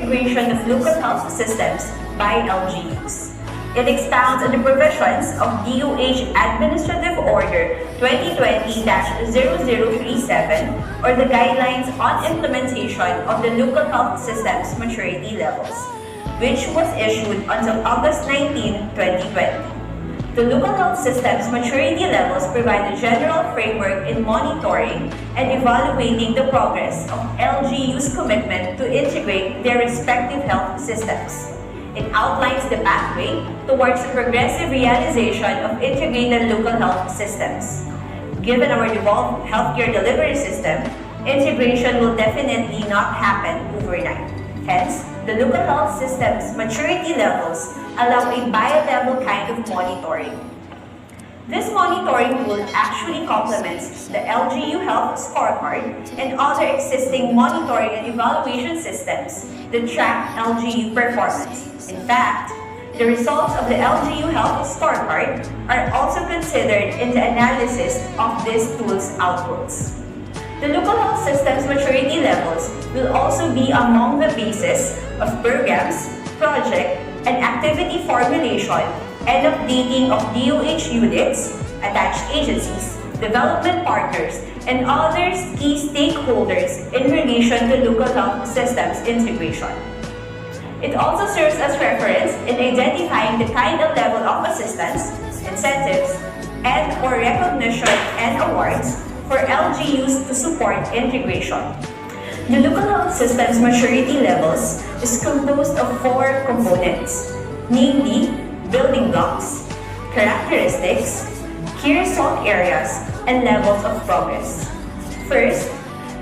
integration of local health systems by LGUs. It expounds on the provisions of DOH Administrative Order 2020-0037 or the Guidelines on Implementation of the Local Health Systems Maturity Levels, which was issued until August 19, 2020. The local health systems maturity levels provide a general framework in monitoring and evaluating the progress of LGU's commitment to integrate their respective health systems. It outlines the pathway towards the progressive realization of integrated local health systems. Given our devolved healthcare delivery system, integration will definitely not happen overnight. Hence, the local health system's maturity levels allow a bi-level kind of monitoring. This monitoring tool actually complements the LGU Health Scorecard and other existing monitoring and evaluation systems that track LGU performance. In fact, the results of the LGU Health Scorecard are also considered in the analysis of this tool's outputs. The local health system's maturity levels will also be among the basis of programs, project, and activity formulation and updating of DOH units, attached agencies, development partners, and other key stakeholders in relation to local health systems integration. It also serves as reference in identifying the kind of level of assistance, incentives, and/or recognition and awards for LGUs to support integration. The local health system's maturity levels is composed of 4 components, namely building blocks, characteristics, key result areas, and levels of progress. First,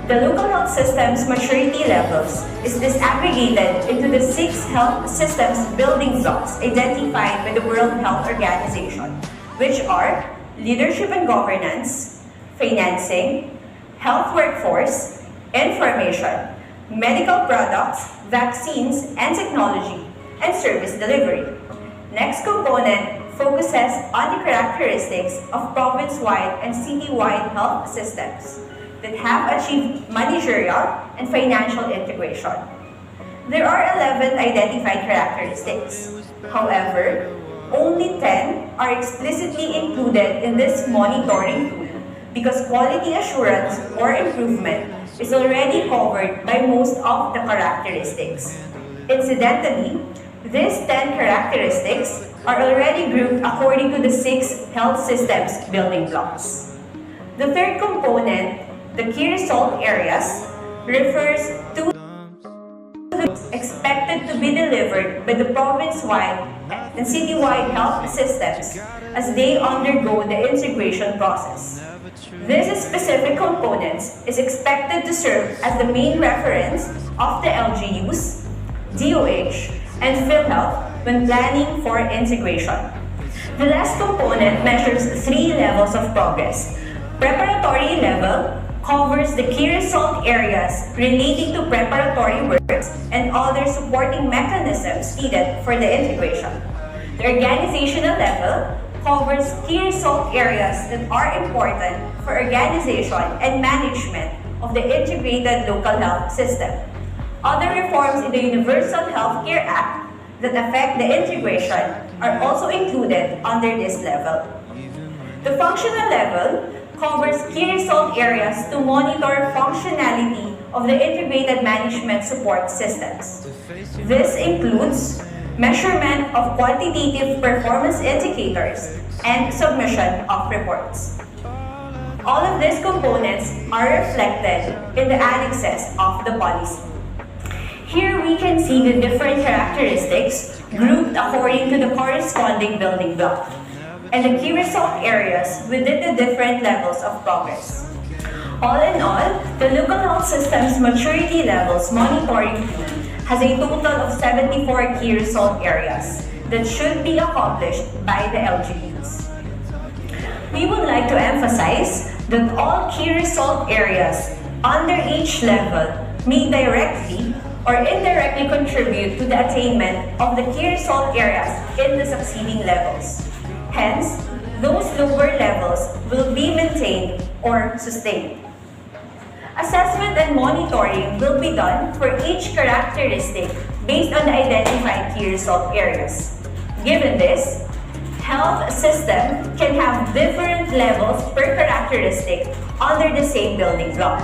the local health system's maturity levels is disaggregated into the 6 health systems building blocks identified by the World Health Organization, which are leadership and governance, financing, health workforce, information, medical products, vaccines and technology, and service delivery. Next component focuses on the characteristics of province-wide and city-wide health systems that have achieved managerial and financial integration. There are 11 identified characteristics. However, only 10 are explicitly included in this monitoring tool because quality assurance or improvement is already covered by most of the characteristics. Incidentally, these 10 characteristics are already grouped according to the 6 health systems building blocks. The third component, the key result areas, refers to the expected to be delivered by the province-wide and city-wide health systems as they undergo the integration process. These specific components is expected to serve as the main reference of the LGUs, DOH, and PhilHealth when planning for integration. The last component measures 3 levels of progress. Preparatory level covers the key result areas relating to preparatory works and other supporting mechanisms needed for the integration. The organizational level covers key result areas that are important for organization and management of the integrated local health system. Other reforms in the Universal Healthcare Act that affect the integration are also included under this level. The functional level covers key result areas to monitor functionality of the integrated management support systems. This includes measurement of quantitative performance indicators, and submission of reports. All of these components are reflected in the annexes of the policy. Here we can see the different characteristics grouped according to the corresponding building block, and the key result areas within the different levels of progress. All in all, the local health system's maturity levels monitoring tool has a total of 74 key result areas that should be accomplished by the LGUs. We would like to emphasize that all key result areas under each level may directly or indirectly contribute to the attainment of the key result areas in the succeeding levels. Hence, those lower levels will be maintained or sustained. Assessment and monitoring will be done for each characteristic based on the identified key result areas. Given this, health system can have different levels per characteristic under the same building block.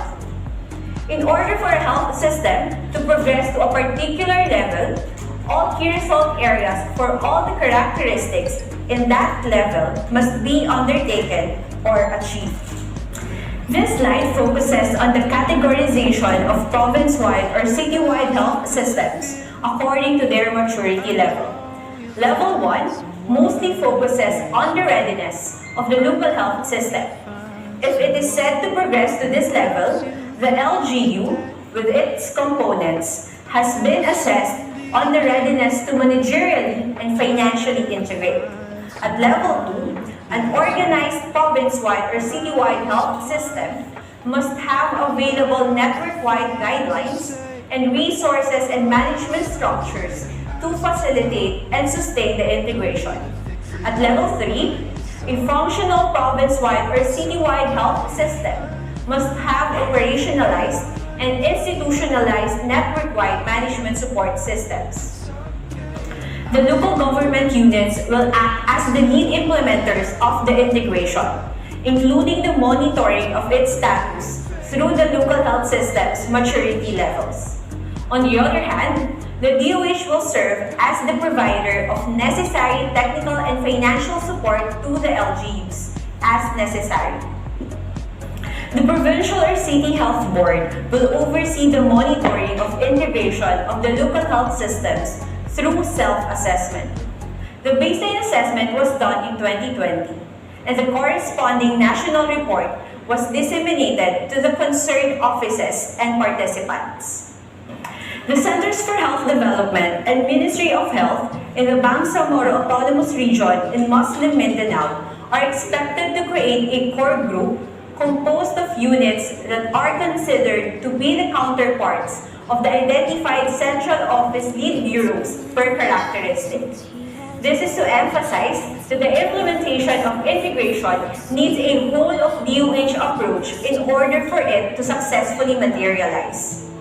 In order for a health system to progress to a particular level, all key result areas for all the characteristics in that level must be undertaken or achieved. This slide focuses on the categorization of province-wide or city-wide health systems according to their maturity level. Level 1 mostly focuses on the readiness of the local health system. If it is said to progress to this level, the LGU, with its components, has been assessed on the readiness to managerially and financially integrate. At level 2, an organized province-wide or city-wide health system must have available network-wide guidelines and resources and management structures to facilitate and sustain the integration. At level 3, a functional province-wide or city-wide health system must have operationalized and institutionalized network-wide management support systems. The local government units will act as the lead implementers of the integration, including the monitoring of its status through the local health system's maturity levels. On the other hand, the DOH will serve as the provider of necessary technical and financial support to the LGUs as necessary. The Provincial or City Health Board will oversee the monitoring of integration of the local health systems through self-assessment. The baseline assessment was done in 2020, and the corresponding national report was disseminated to the concerned offices and participants. The Centers for Health Development and Ministry of Health in the Bangsamoro Autonomous Region in Muslim Mindanao are expected to create a core group composed of units that are considered to be the counterparts of the identified central office lead bureaus per characteristic. This is to emphasize that the implementation of integration needs a whole of DOH approach in order for it to successfully materialize.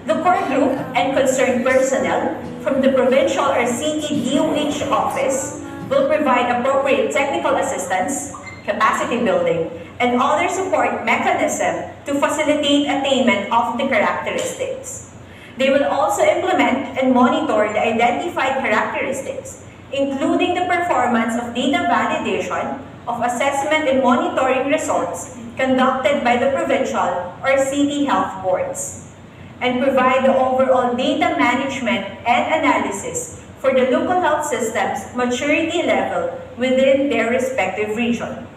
The core group and concerned personnel from the provincial or city DOH office will provide appropriate technical assistance, capacity building, and other support mechanism to facilitate attainment of the characteristics. They will also implement and monitor the identified characteristics, including the performance of data validation of assessment and monitoring results conducted by the provincial or city health boards, and provide the overall data management and analysis for the local health system's maturity level within their respective region.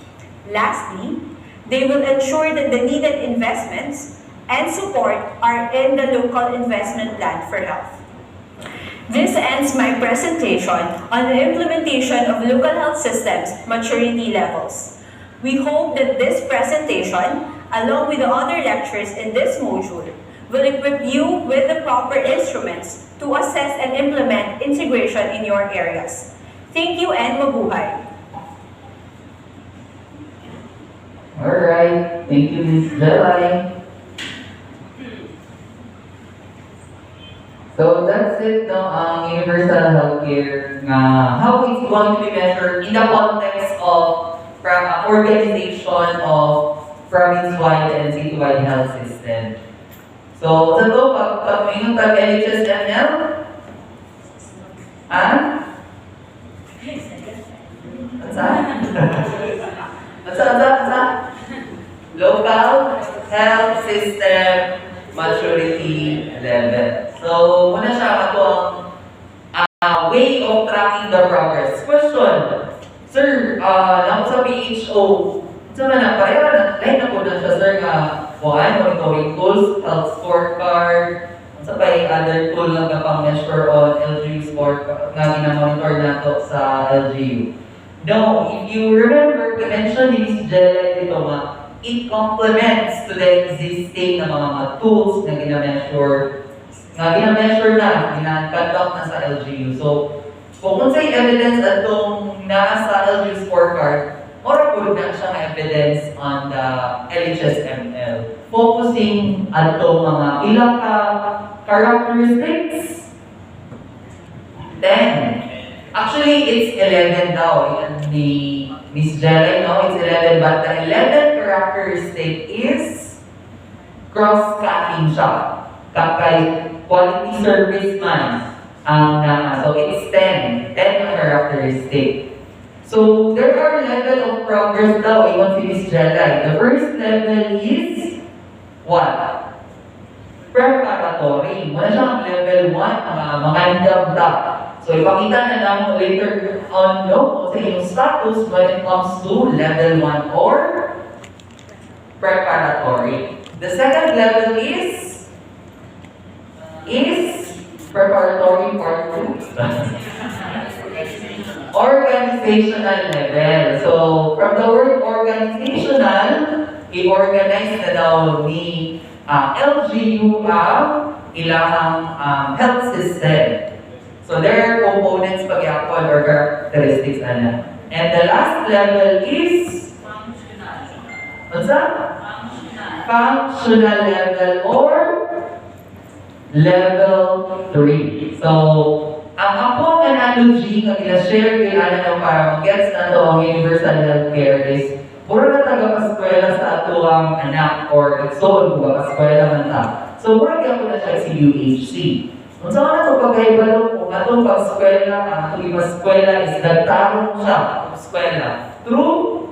Lastly, they will ensure that the needed investments and support are in the local investment plan for health. This ends my presentation on the implementation of local health systems maturity levels. We hope that this presentation, along with the other lectures in this module, will equip you with the proper instruments to assess and implement integration in your areas. Thank you and mabuhay! Alright, thank you, Ms. Jalh. So that's it, no, ang universal healthcare, how it's going to be measured in the context of organization of province-wide and city-wide health system. So, sa to, pag may tag-LHSML, Local health system maturity level. So, muna siya itong way of tracking the progress. Question, sir, nako sa PHO, sa na pareho na, lahat na po na siya, sir, monitoring tools, health scorecard, sa pa yung other tool lang na pang-measure on LGU scorecard, nga ginamonitor na to sa LGU. No, if you remember, we mentioned in this Jalh dito it complements to the existing na mga tools na gina-measure na, gina-conduct na sa LGU. So, kung say evidence atong nasa LGU scorecard, or good na siyang evidence on the LHSML. Focusing atong mga ilang ka characteristics 10. Actually, it's 11 daw. Yan ni Miss Jelly, no? It's 11, but the 11th characteristic is cross-cutting siya. Kakay quality service man ang so it's 10. 10 ang characteristic. So, there are level of progress daw, iwan si Miss Jelly. The first level is what? Preparatory. Muna siyang level 1, makandab da. So, ipakita na lang later on sa iyong status when it comes to level 1 or preparatory. The second level is preparatory part 2. Organizational level. So, from the word organizational, i-organize na daw ni LGU ang ilang health system. So, there are components pagyapon or characteristics na. And the last level is what's that? Functional level or level 3. So, ang akong analogy nga gina-share kailangan para mag-gets na ito ang universal healthcare is puro na taga-paskwela sa ato ang anak or igsoon ko paskwela man ta. So, mura ako na siya si UHC. Kung saan na ito pagkaibalo kung atong paskwela, ang atong paskwela is nagtarong siya paskwela through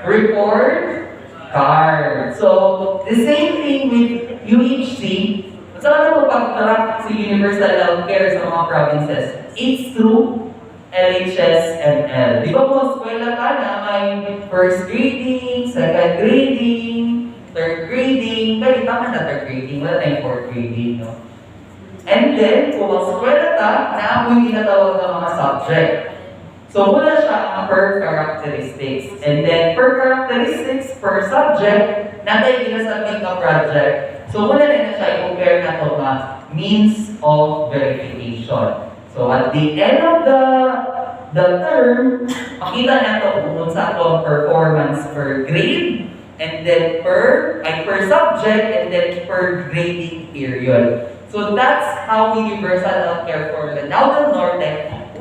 report card. So, the same thing with UHC. Saan na ito pag-track sa universal healthcare sa mga provinces? It's through LHSML. Di ba po, eskwela ka na may first grading, second grading, third grading, kaya tama na third grading, wala na yung fourth grading, no? And then, kung ang eskwela ka, naamoy tinatawag ng mga subject. So, muna siya ang per characteristics. And then, per characteristics, per subject, natin ginasabing na project. So, muna na siya i-compare na ito na means of verification. So, at the end of the term, makita na ito kung sa itong performance per grade, and then per subject, and then per grading period. So, that's how universal healthcare for the Southern Norte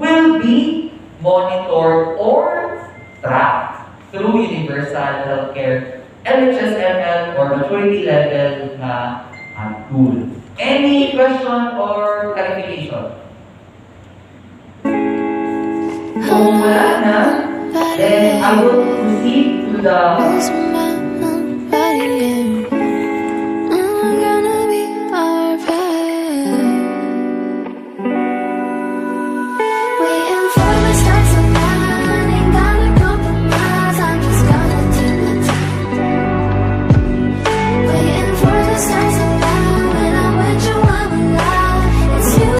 will be monitored or tracked through universal healthcare LHSML or maturity level na tool. Any question or clarification? Kung wala na, then I will proceed to the